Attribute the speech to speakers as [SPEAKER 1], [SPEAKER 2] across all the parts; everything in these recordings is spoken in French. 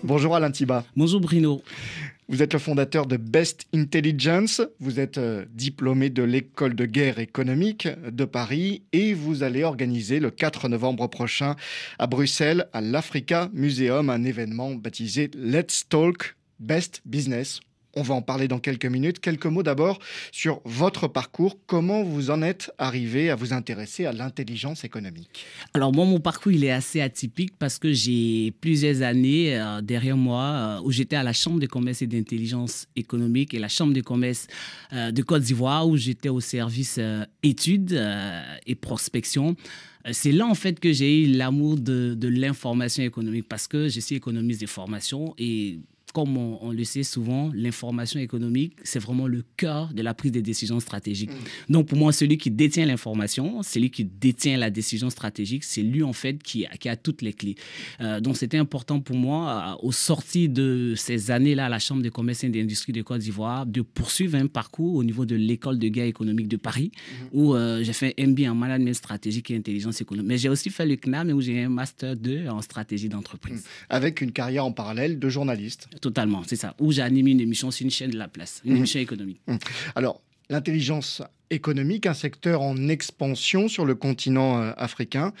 [SPEAKER 1] Bonjour Alain Thiba.
[SPEAKER 2] Bonjour Bruno.
[SPEAKER 1] Vous êtes le fondateur de Best Intelligence, vous êtes diplômé de l'école de guerre économique de Paris et vous allez organiser le 4 novembre prochain à Bruxelles, à l'Africa Museum, un événement baptisé Let's Talk Best Business. On va en parler dans quelques minutes. Quelques mots d'abord sur votre parcours. Comment vous en êtes arrivé à vous intéresser à l'intelligence économique?
[SPEAKER 2] Alors moi, mon parcours, il est assez atypique parce que j'ai plusieurs années derrière moi où j'étais à la Chambre de commerce et d'intelligence économique et la Chambre de commerce de Côte d'Ivoire où j'étais au service études et prospection. C'est là, en fait, que j'ai eu l'amour de l'information économique parce que je suis économiste de formation et comme on le sait souvent, l'information économique, c'est vraiment le cœur de la prise de décision stratégique. Donc, pour moi, celui qui détient l'information, celui qui détient la décision stratégique, c'est lui, en fait, qui a toutes les clés. Donc, c'était important pour moi, au sortir de ces années-là à la Chambre de commerce et d'industrie de Côte d'Ivoire, de poursuivre un parcours au niveau de l'école de guerre économique de Paris, où j'ai fait un MBA en management stratégique et intelligence économique. Mais j'ai aussi fait le CNAM, où j'ai un Master 2 en stratégie d'entreprise.
[SPEAKER 1] Avec une carrière en parallèle de journaliste.
[SPEAKER 2] Totalement, c'est ça. Où j'ai animé une émission sur une chaîne de la place, une émission économique.
[SPEAKER 1] Alors, l'intelligence économique, un secteur en expansion sur le continent africain.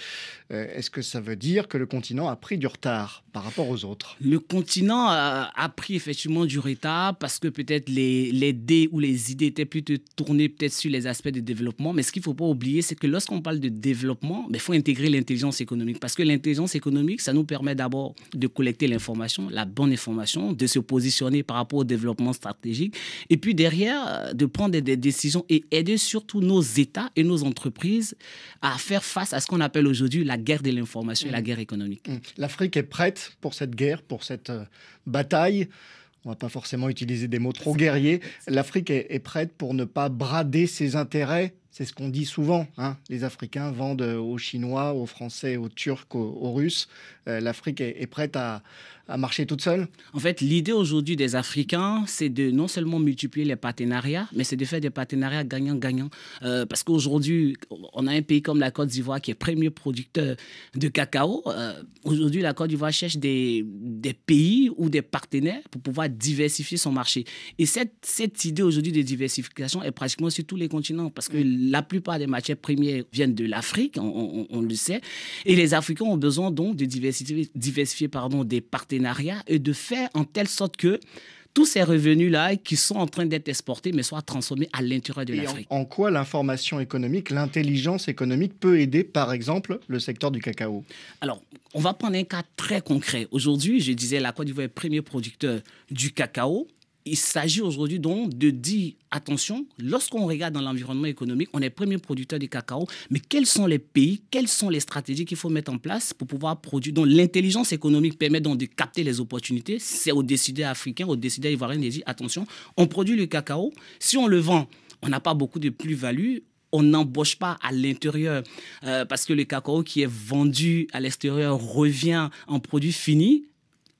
[SPEAKER 1] Est-ce que ça veut dire que le continent a pris du retard par rapport aux autres?
[SPEAKER 2] Le continent a pris effectivement du retard parce que peut-être les dés ou les idées étaient plutôt tournées peut-être sur les aspects de développement. Mais ce qu'il ne faut pas oublier, c'est que lorsqu'on parle de développement, il faut intégrer l'intelligence économique. Parce que l'intelligence économique, ça nous permet d'abord de collecter l'information, la bonne information, de se positionner par rapport au développement stratégique. Et puis derrière, de prendre des décisions et aider surtout nos États et nos entreprises à faire face à ce qu'on appelle aujourd'hui la guerre de l'information et la guerre économique.
[SPEAKER 1] L'Afrique est prête pour cette guerre, pour cette bataille. On ne va pas forcément utiliser des mots trop guerriers. L'Afrique est prête pour ne pas brader ses intérêts. C'est ce qu'on dit souvent. Les Africains vendent aux Chinois, aux Français, aux Turcs, aux Russes. L'Afrique est prête à marcher toute seule.
[SPEAKER 2] En fait, l'idée aujourd'hui des Africains, c'est de non seulement multiplier les partenariats, mais c'est de faire des partenariats gagnant-gagnant. Parce qu'aujourd'hui, on a un pays comme la Côte d'Ivoire qui est premier producteur de cacao. Aujourd'hui, la Côte d'Ivoire cherche des pays ou des partenaires pour pouvoir diversifier son marché. Et cette idée aujourd'hui de diversification est pratiquement sur tous les continents parce que la plupart des matières premières viennent de l'Afrique, on le sait. Et les Africains ont besoin donc de diversifier des partenariats et de faire en telle sorte que tous ces revenus-là qui sont en train d'être exportés, mais soient transformés à l'intérieur de l'Afrique.
[SPEAKER 1] En quoi l'information économique, l'intelligence économique peut aider, par exemple, le secteur du cacao?
[SPEAKER 2] Alors, on va prendre un cas très concret. Aujourd'hui, je disais, la Côte d'Ivoire est premier producteur du cacao. Il s'agit aujourd'hui donc de dire, attention, lorsqu'on regarde dans l'environnement économique, on est premier producteur de cacao, mais quels sont les pays, quelles sont les stratégies qu'il faut mettre en place pour pouvoir produire? Donc l'intelligence économique permet donc de capter les opportunités. C'est aux décideurs africains, aux décideurs ivoiriens de dire, attention, on produit le cacao, si on le vend, on n'a pas beaucoup de plus-value. On n'embauche pas à l'intérieur parce que le cacao qui est vendu à l'extérieur revient en produit fini.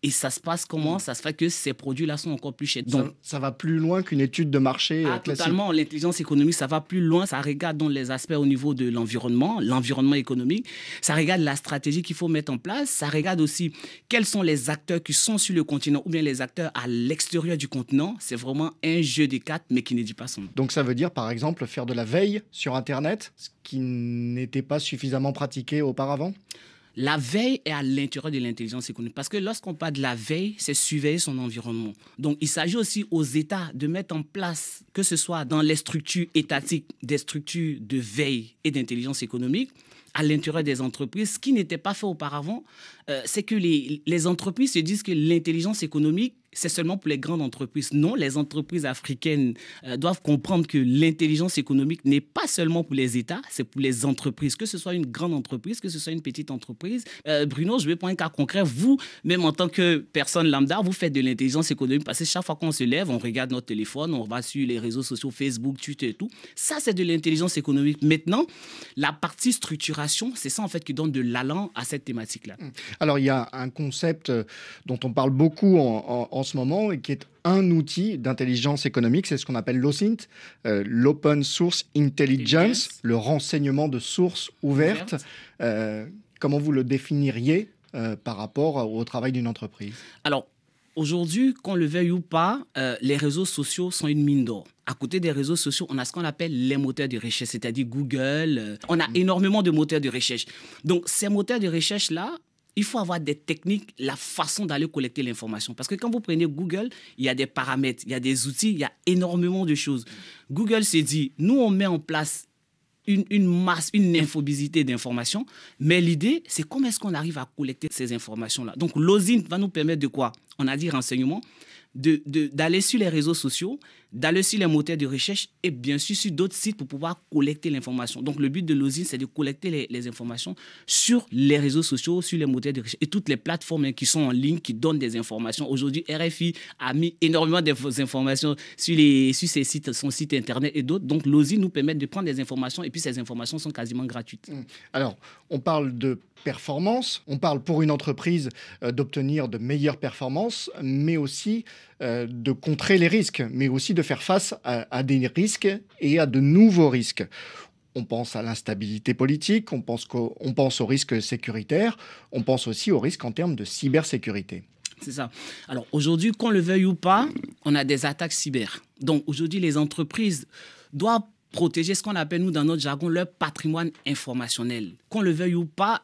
[SPEAKER 2] Et ça se passe comment? Ça se fait que ces produits-là sont encore plus chers.
[SPEAKER 1] Donc, ça va plus loin qu'une étude de marché classique.
[SPEAKER 2] Totalement. L'intelligence économique, ça va plus loin. Ça regarde donc les aspects au niveau de l'environnement économique. Ça regarde la stratégie qu'il faut mettre en place. Ça regarde aussi quels sont les acteurs qui sont sur le continent ou bien les acteurs à l'extérieur du continent. C'est vraiment un jeu des cartes, mais qui ne dit pas son nom.
[SPEAKER 1] Donc, ça veut dire, par exemple, faire de la veille sur Internet, ce qui n'était pas suffisamment pratiqué auparavant?
[SPEAKER 2] La veille est à l'intérieur de l'intelligence économique. Parce que lorsqu'on parle de la veille, c'est surveiller son environnement. Donc, il s'agit aussi aux États de mettre en place, que ce soit dans les structures étatiques, des structures de veille et d'intelligence économique, à l'intérieur des entreprises. Ce qui n'était pas fait auparavant, c'est que les entreprises se disent que l'intelligence économique, c'est seulement pour les grandes entreprises. Non, les entreprises africaines doivent comprendre que l'intelligence économique n'est pas seulement pour les États, c'est pour les entreprises, que ce soit une grande entreprise, que ce soit une petite entreprise. Bruno, je vais prendre un cas concret. Vous, même en tant que personne lambda, vous faites de l'intelligence économique parce que chaque fois qu'on se lève, on regarde notre téléphone, on va sur les réseaux sociaux, Facebook, Twitter et tout. Ça, c'est de l'intelligence économique. Maintenant, la partie structuration, c'est ça en fait qui donne de l'allant à cette thématique-là.
[SPEAKER 1] Alors, il y a un concept dont on parle beaucoup en ce moment et qui est un outil d'intelligence économique. C'est ce qu'on appelle l'OSINT, l'Open Source Intelligence, le renseignement de sources ouvertes. Comment vous le définiriez par rapport au travail d'une entreprise?
[SPEAKER 2] Alors, aujourd'hui, qu'on le veuille ou pas, les réseaux sociaux sont une mine d'or. À côté des réseaux sociaux, on a ce qu'on appelle les moteurs de recherche, c'est-à-dire Google. On a énormément de moteurs de recherche. Donc, ces moteurs de recherche-là, il faut avoir des techniques, la façon d'aller collecter l'information. Parce que quand vous prenez Google, il y a des paramètres, il y a des outils, il y a énormément de choses. Google s'est dit, nous, on met en place une masse, une infobésité d'informations, mais l'idée, c'est comment est-ce qu'on arrive à collecter ces informations-là. Donc, l'OSINT va nous permettre de quoi? On a dit renseignement, d'aller sur les réseaux sociaux, d'aller sur les moteurs de recherche et bien sûr sur d'autres sites pour pouvoir collecter l'information. Donc, le but de l'OSINT, c'est de collecter les informations sur les réseaux sociaux, sur les moteurs de recherche et toutes les plateformes qui sont en ligne, qui donnent des informations. Aujourd'hui, RFI a mis énormément d'informations sur ses sites, son site internet et d'autres. Donc, l'OSINT nous permet de prendre des informations et puis ces informations sont quasiment gratuites.
[SPEAKER 1] Alors, on parle de performance, on parle pour une entreprise d'obtenir de meilleures performances, mais aussi de contrer les risques, mais aussi de faire face à des risques et à de nouveaux risques. On pense à l'instabilité politique, on pense aux risques sécuritaires, on pense aussi aux risques en termes de cybersécurité.
[SPEAKER 2] C'est ça. Alors aujourd'hui, qu'on le veuille ou pas, on a des attaques cyber. Donc aujourd'hui, les entreprises doivent protéger ce qu'on appelle, nous, dans notre jargon, leur patrimoine informationnel. Qu'on le veuille ou pas,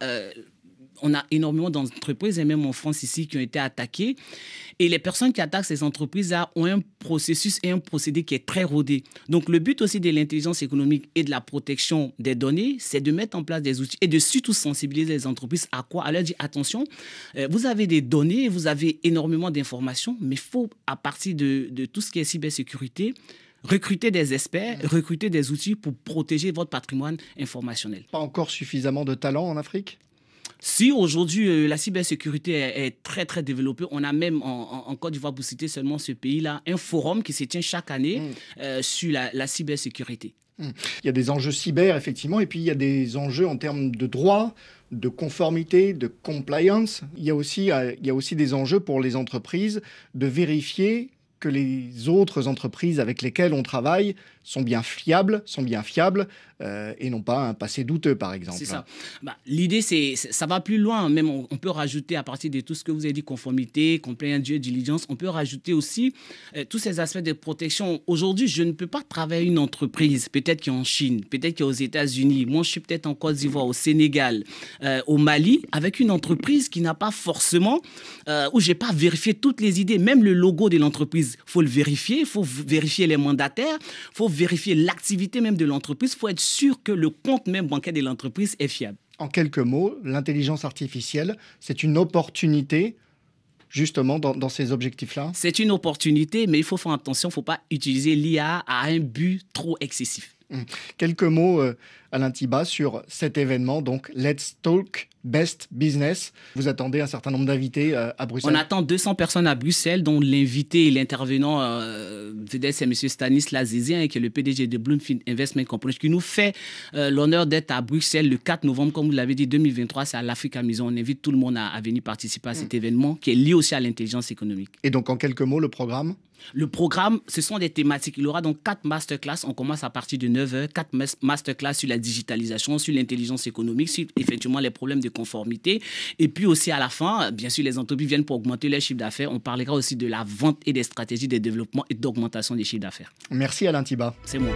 [SPEAKER 2] on a énormément d'entreprises, et même en France ici, qui ont été attaquées. Et les personnes qui attaquent ces entreprises-là ont un processus et un procédé qui est très rodé. Donc, le but aussi de l'intelligence économique et de la protection des données, c'est de mettre en place des outils et de surtout sensibiliser les entreprises à quoi? À leur dire, attention, vous avez des données, vous avez énormément d'informations, mais il faut, à partir de tout ce qui est cybersécurité, recruter des experts, recruter des outils pour protéger votre patrimoine informationnel.
[SPEAKER 1] Pas encore suffisamment de talent en Afrique ?
[SPEAKER 2] Si aujourd'hui, la cybersécurité est très, très développée, on a même en Côte d'Ivoire, pour citer seulement ce pays-là, un forum qui se tient chaque année sur la cybersécurité.
[SPEAKER 1] Il y a des enjeux cyber, effectivement, et puis il y a des enjeux en termes de droit, de conformité, de compliance. Il y a aussi des enjeux pour les entreprises de vérifier que les autres entreprises avec lesquelles on travaille sont bien fiables et non pas un passé douteux, par exemple.
[SPEAKER 2] C'est ça. L'idée, ça va plus loin. Même on peut rajouter, à partir de tout ce que vous avez dit, conformité, compliance, due diligence, on peut rajouter aussi tous ces aspects de protection. Aujourd'hui, je ne peux pas travailler une entreprise, peut-être qui est en Chine, peut-être qui est aux États-Unis. Moi, je suis peut-être en Côte d'Ivoire, au Sénégal, au Mali, avec une entreprise qui n'a pas forcément, où je n'ai pas vérifié toutes les idées, même le logo de l'entreprise. Il faut le vérifier, il faut vérifier les mandataires, il faut vérifier l'activité même de l'entreprise, il faut être sûr que le compte même bancaire de l'entreprise est fiable.
[SPEAKER 1] En quelques mots, l'intelligence artificielle, c'est une opportunité justement dans ces objectifs-là?
[SPEAKER 2] C'est une opportunité, mais il faut faire attention, il ne faut pas utiliser l'IA à un but trop excessif.
[SPEAKER 1] Quelques mots, Alain Thiba, sur cet événement, donc Let's Talk Best Business. Vous attendez un certain nombre d'invités à Bruxelles?
[SPEAKER 2] On attend 200 personnes à Bruxelles, dont l'invité et l'intervenant vedette, c'est M. Stanislas Zizien, qui est le PDG de Bloomfield Investment Company, qui nous fait l'honneur d'être à Bruxelles le 4 novembre, comme vous l'avez dit, 2023, c'est à l'Africa Maison. On invite tout le monde à venir participer à cet événement qui est lié aussi à l'intelligence économique.
[SPEAKER 1] Et donc, en quelques mots, le programme?
[SPEAKER 2] Le programme, ce sont des thématiques. Il y aura donc 4 masterclass. On commence à partir de 9h. 4 masterclass sur la digitalisation, sur l'intelligence économique, sur effectivement les problèmes de conformité. Et puis aussi à la fin, bien sûr, les entreprises viennent pour augmenter leur chiffre d'affaires. On parlera aussi de la vente et des stratégies de développement et d'augmentation des chiffres d'affaires.
[SPEAKER 1] Merci Alain Thiba.
[SPEAKER 2] C'est moi.